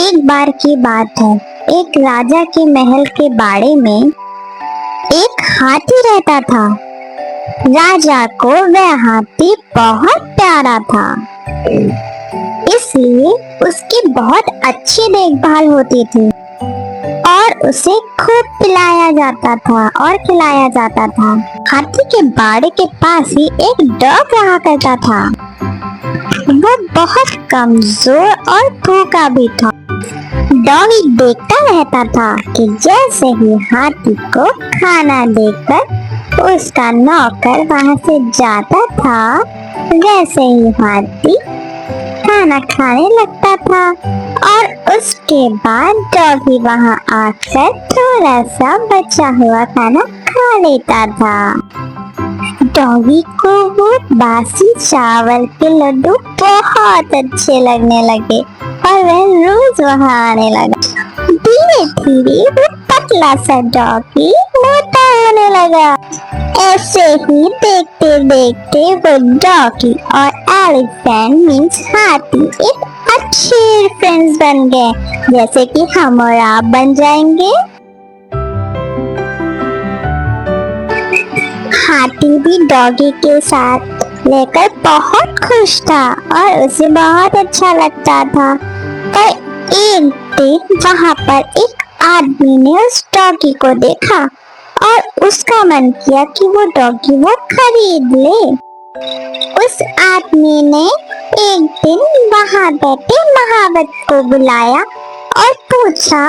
एक बार की बात है, एक राजा के महल के बाड़े में एक हाथी रहता था। राजा को वह हाथी बहुत प्यारा था, इसलिए उसकी बहुत अच्छी देखभाल होती थी और उसे खूब पिलाया जाता था और खिलाया जाता था। हाथी के बाड़े के पास ही एक डॉग रहा करता था। वह बहुत कमजोर और भूखा भी था। डॉगी देखता रहता था कि जैसे ही हाथी को खाना देकर उसका नौकर वहां से जाता था, वैसे ही हाथी खाना खाने लगता था और उसके बाद डॉगी वहां आकर थोड़ा सा बचा हुआ खाना खा लेता था। डॉगी को वो बासी चावल के लड्डू बहुत अच्छे लगने लगे और वह रोज वहां आने लगा। धीरे धीरे वो पतला सा डॉगी मोटा होने लगा। ऐसे ही देखते देखते वो डॉगी और एलिफेंट मीन्स हाथी एक अच्छे फ्रेंड्स बन गए, जैसे कि हम और आप बन जाएंगे। हाथी भी डॉगी के साथ लेकर बहुत खुश था और उसे बहुत अच्छा लगता था। पर एक दिन वहां पर एक आदमी ने उस डॉगी को देखा और उसका मन किया कि वो डॉगी वो खरीद ले। उस आदमी ने एक दिन वहां बैठे महावत को बुलाया और पूछा,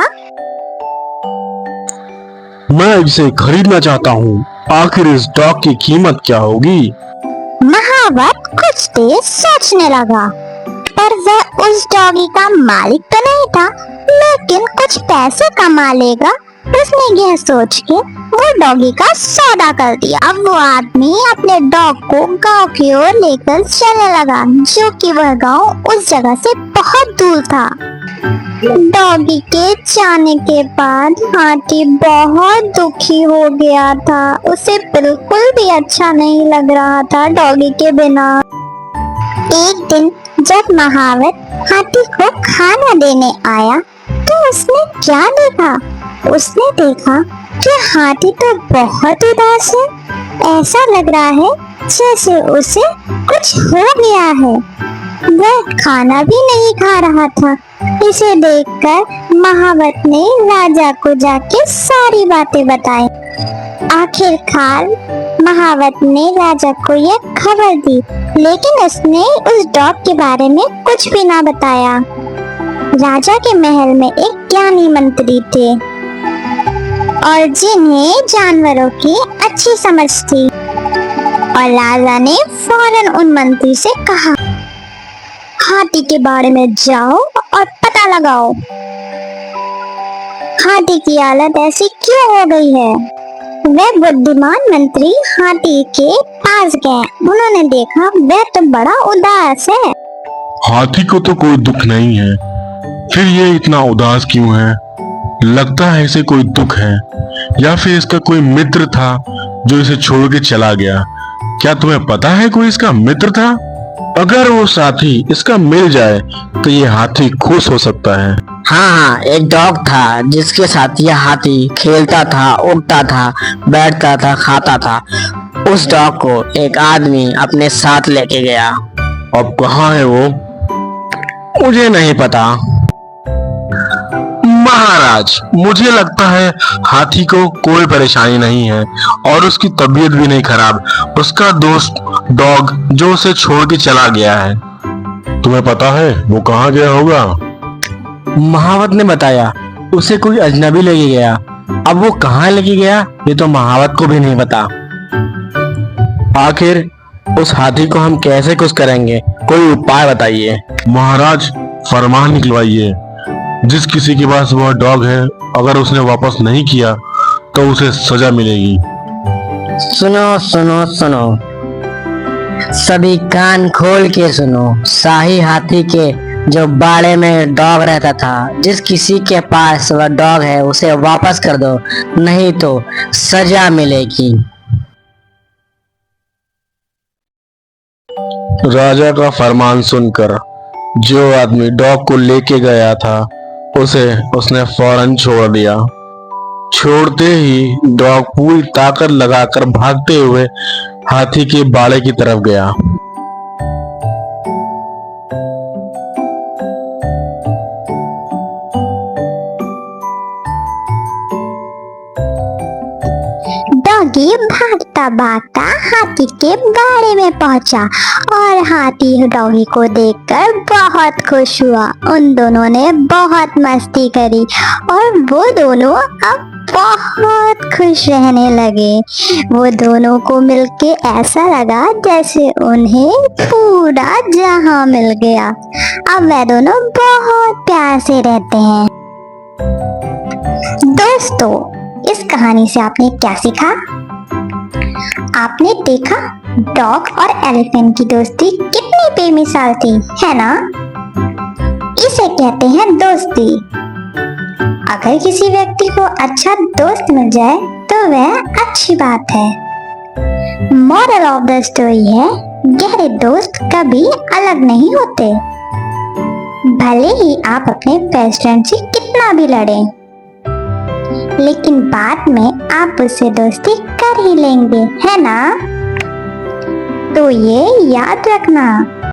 मैं इसे खरीदना चाहता हूँ, आखिर इस डॉग की कीमत क्या होगी? महावत कुछ देर सोचने लगा, पर वह उस डॉगी का मालिक तो नहीं था, लेकिन कुछ पैसे कमा लेगा। उसने यह सोच के वो डॉगी का सौदा कर दिया। अब वो आदमी अपने डॉग को गांव की ओर लेकर चलने लगा, जो कि वह गांव उस जगह से बहुत दूर था। डॉगी के जाने के बाद हाथी बहुत दुखी हो गया था। उसे बिल्कुल भी अच्छा नहीं लग रहा था डॉगी के बिना। एक दिन जब महावत हाथी को खाना देने आया तो उसने क्या देखा? उसने देखा कि हाथी तो बहुत उदास है। ऐसा लग रहा है जैसे उसे कुछ हो गया है। वह खाना भी नहीं खा रहा था। इसे देखकर महावत ने राजा को जाके सारी बातें बताई। आखिरकार महावत ने राजा को यह खबर दी, लेकिन उसने उस डॉग के बारे में कुछ भी ना बताया। राजा के महल में एक ज्ञानी मंत्री थे और जिन्हें जानवरों की अच्छी समझ थी, और राजा ने फौरन उन मंत्री से कहा, हाथी के बारे में जाओ और पता लगाओ हाथी की हालत ऐसी क्यों हो गई है। वह बुद्धिमान मंत्री हाथी के पास गए। उन्होंने देखा वह तो बड़ा उदास है। हाथी को तो कोई दुख नहीं है, फिर ये इतना उदास क्यों है? लगता है इसे कोई दुख है, या फिर इसका कोई मित्र था जो इसे छोड़ के चला गया। क्या तुम्हें पता है कोई इसका मित्र था? अगर वो साथी इसका मिल जाए तो ये हाथी खुश हो सकता है। हाँ, एक डॉग था जिसके साथ यह हाथी खेलता था, उठता था, बैठता था, खाता था। उस डॉग को एक आदमी अपने साथ लेके गया। अब कहाँ है वो? मुझे नहीं पता। महाराज, मुझे लगता है हाथी को कोई परेशानी नहीं है और उसकी तबीयत भी नहीं खराब। उसका दोस्त डॉग जो उसे छोड़ के चला गया है। तुम्हें पता है वो कहाँ गया होगा? महावत ने बताया उसे कोई अजनबी लेके गया। अब वो कहाँ लेके गया ये तो महावत को भी नहीं पता। आखिर उस हाथी को हम कैसे खुश करेंगे? कोई उपाय बताइए। महाराज, फरमान निकलवाइए, जिस किसी के पास वह डॉग है, अगर उसने वापस नहीं किया तो उसे सजा मिलेगी। सुनो सुनो सुनो, सभी कान खोल के सुनो। शाही हाथी के जो बाड़े में डॉग रहता था, जिस किसी के पास वह डॉग है उसे वापस कर दो, नहीं तो सजा मिलेगी। राजा का फरमान सुनकर जो आदमी डॉग को लेके गया था उसे उसने फौरन छोड़ दिया। छोड़ते ही डॉग पूरी ताकत लगाकर भागते हुए हाथी के बाड़े की तरफ गया। डॉगी भागता भागता हाथी के बाड़े में पहुंचा और हाथी डॉगी को देखकर बहुत खुश हुआ। उन दोनों ने बहुत मस्ती करी और वो दोनों अब बहुत खुश रहने लगे। वो दोनों को मिलके ऐसा लगा जैसे उन्हें पूरा जहां मिल गया। अब वे दोनों बहुत प्यार से रहते हैं। दोस्तों, इस कहानी से आपने क्या सीखा? आपने देखा डॉग और एलिफेंट की दोस्ती कितनी बेमिसाल थी, है ना? इसे कहते हैं दोस्ती। अगर किसी व्यक्ति को अच्छा दोस्त मिल जाए तो वह अच्छी बात है। मॉरल ऑफ द स्टोरी है, गहरे दोस्त कभी अलग नहीं होते। भले ही आप अपने बेस्ट फ्रेंड से कितना भी लड़ें, लेकिन बाद में आप उससे दोस्ती कर ही लेंगे, है ना? तो ये याद रखना।